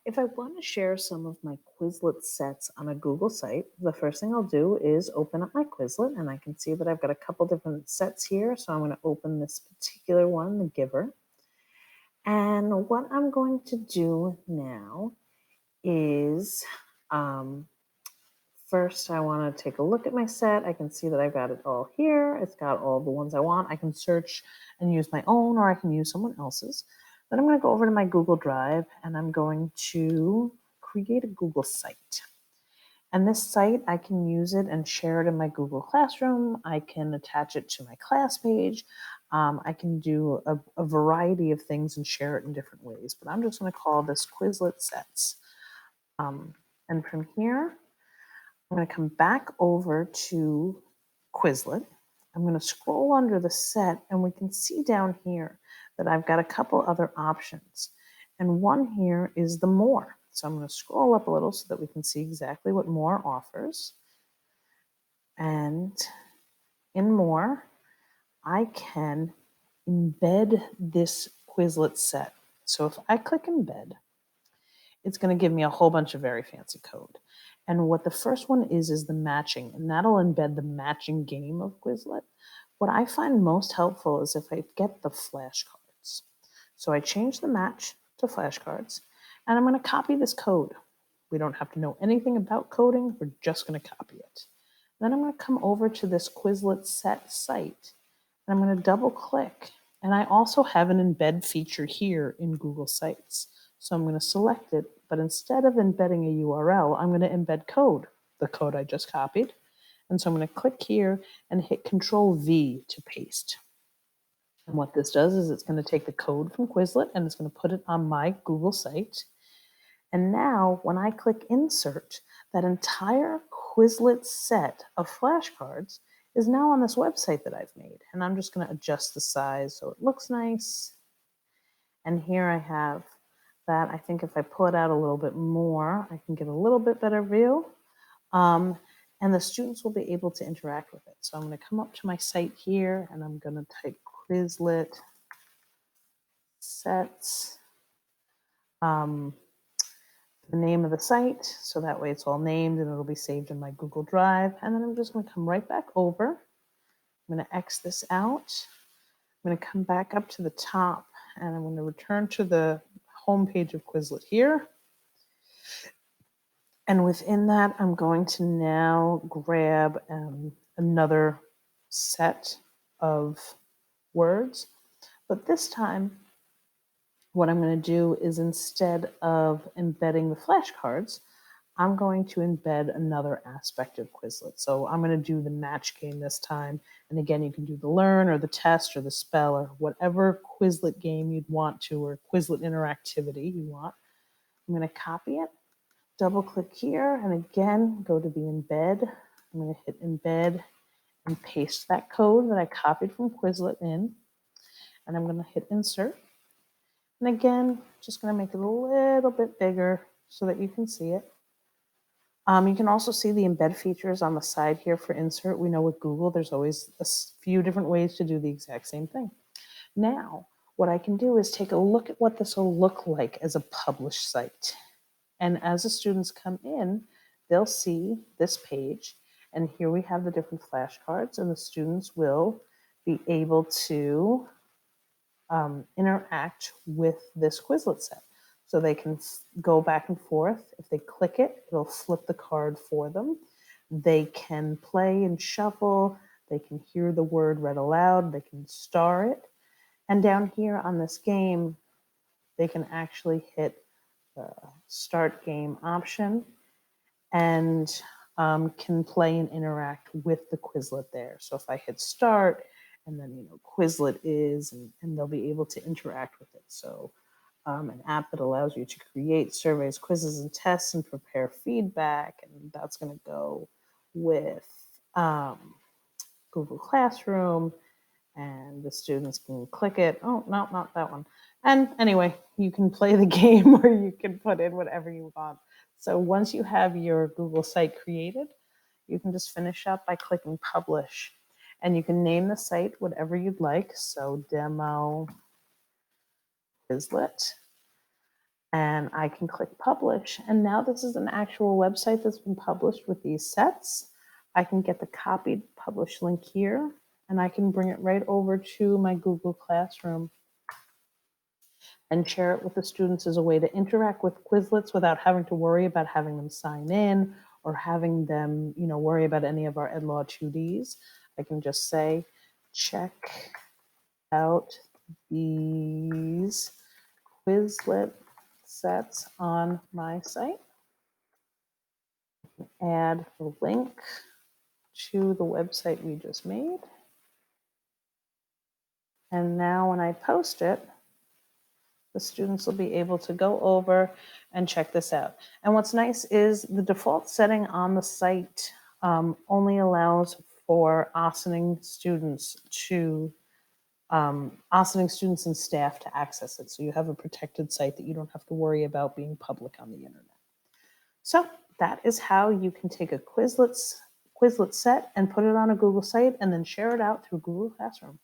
If I want to share some of my Quizlet sets on a Google site, the first thing I'll do is open up my Quizlet and I can see that I've got a couple different sets here. So I'm going to open this particular one, the Giver. And what I'm going to do now is first I want to take a look at my set. I can see that I've got it all here. It's got all the ones I want. I can search and use my own, or I can use someone else's. Then I'm going to go over to my Google Drive and I'm going to create a Google site. And this site, I can use it and share it in my Google Classroom. I can attach it to my class page. I can do a variety of things and share it in different ways. But I'm just going to call this Quizlet Sets. And from here, I'm going to come back over to Quizlet. I'm going to scroll under the set and we can see down here that I've got a couple other options. And one here is the More. So I'm going to scroll up a little so that we can see exactly what More offers. And in More, I can embed this Quizlet set. So if I click Embed, it's going to give me a whole bunch of very fancy code. And what the first one is the matching, and that'll embed the matching game of Quizlet. What I find most helpful is if I get the flashcards. So I change the match to flashcards, and I'm going to copy this code. We don't have to know anything about coding. We're just going to copy it. Then I'm going to come over to this Quizlet Set site, and I'm going to double click. And I also have an embed feature here in Google Sites. So I'm going to select it, but instead of embedding a URL, I'm going to embed code, the code I just copied. And so I'm going to click here and hit Control V to paste. And what this does is it's going to take the code from Quizlet and it's going to put it on my Google site. And now when I click Insert, that entire Quizlet set of flashcards is now on this website that I've made. And I'm just going to adjust the size so it looks nice. And here I have that. I think if I pull it out a little bit more, I can get a little bit better view. And the students will be able to interact with it. So I'm going to come up to my site here and I'm going to type Quizlet Sets, the name of the site, so that way it's all named and it'll be saved in my Google Drive. And then I'm just going to come right back over. I'm going to X this out. I'm going to come back up to the top and I'm going to return to the home page of Quizlet here. And within that, I'm going to now grab another set of words. But this time, what I'm going to do is instead of embedding the flashcards, I'm going to embed another aspect of Quizlet. So I'm going to do the match game this time. And again, you can do the learn or the test or the spell or whatever Quizlet game you'd want to, or Quizlet interactivity you want. I'm going to copy it, double click here, and again, go to the embed. I'm going to hit embed and paste that code that I copied from Quizlet in. And I'm going to hit insert. And again, just going to make it a little bit bigger so that you can see it. You can also see the embed features on the side here for insert. We know with Google, there's always a few different ways to do the exact same thing. Now, what I can do is take a look at what this will look like as a published site. And as the students come in, they'll see this page. And here we have the different flashcards, and the students will be able to interact with this Quizlet set. So they can go back and forth. If they click it, it'll flip the card for them. They can play and shuffle. They can hear the word read aloud. They can star it. And down here on this game, they can actually hit the start game option and can play and interact with the Quizlet there. So if I hit start, and then Quizlet is, and they'll be able to interact with it. So an app that allows you to create surveys, quizzes, and tests and prepare feedback, and that's going to go with Google Classroom, and the students can click it. Oh, no, not that one. And anyway, you can play the game or you can put in whatever you want. So once you have your Google site created, you can just finish up by clicking publish. And you can name the site whatever you'd like. So demo Quizlet. And I can click publish. And now this is an actual website that's been published with these sets. I can get the copied publish link here, and I can bring it right over to my Google Classroom and share it with the students as a way to interact with Quizlets without having to worry about having them sign in or having them, worry about any of our EdLaw 2Ds. I can just say, check out these Quizlet sets on my site. Add the link to the website we just made. And now when I post it, the students will be able to go over and check this out. And what's nice is the default setting on the site only allows for auditing students and staff to access it. So you have a protected site that you don't have to worry about being public on the internet. So that is how you can take a Quizlet set and put it on a Google site and then share it out through Google Classroom.